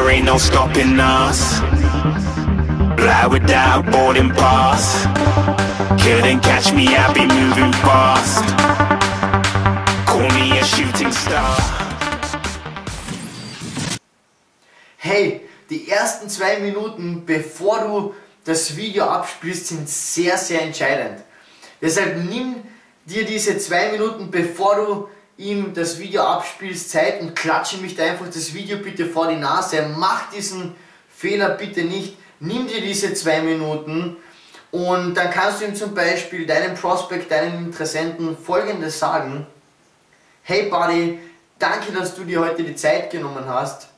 there ain't no stopping us. Fly without boarding pass. Couldn't catch me, I'll be moving fast. Call me a shooting star. Hey, die ersten 2 Minuten, bevor du das Video abspielst, sind sehr, sehr entscheidend. Deshalb nimm dir diese 2 Minuten, bevor du ihm das Video abspielst, Zeit und klatsche mich da einfach das Video bitte vor die Nase. Mach diesen Fehler bitte nicht. Nimm dir diese 2 Minuten und dann kannst du ihm zum Beispiel deinem Prospect, deinem Interessenten Folgendes sagen: Hey Buddy, danke, dass du dir heute die Zeit genommen hast.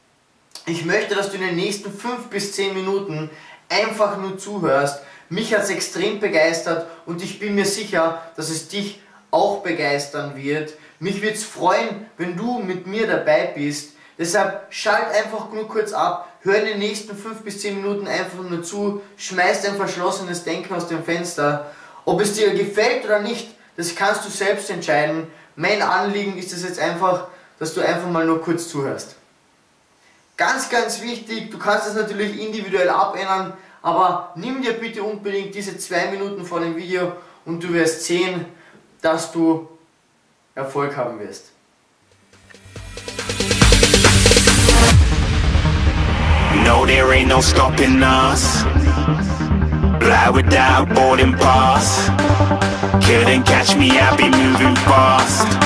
Ich möchte, dass du in den nächsten 5 bis 10 Minuten einfach nur zuhörst. Mich hat es extrem begeistert und ich bin mir sicher, dass es dich auch begeistern wird. Mich würde es freuen, wenn du mit mir dabei bist. Deshalb schalt einfach nur kurz ab, hör in den nächsten 5 bis 10 Minuten einfach nur zu, schmeiß dein verschlossenes Denken aus dem Fenster. Ob es dir gefällt oder nicht, das kannst du selbst entscheiden. Mein Anliegen ist es jetzt einfach, dass du einfach mal nur kurz zuhörst. Ganz, ganz wichtig, du kannst es natürlich individuell abändern, aber nimm dir bitte unbedingt diese 2 Minuten vor dem Video und du wirst sehen, dass du Erfolg haben wirst. No, there ain't no stopping us. Fly without boarding pass. Couldn't catch me, I'll be moving fast.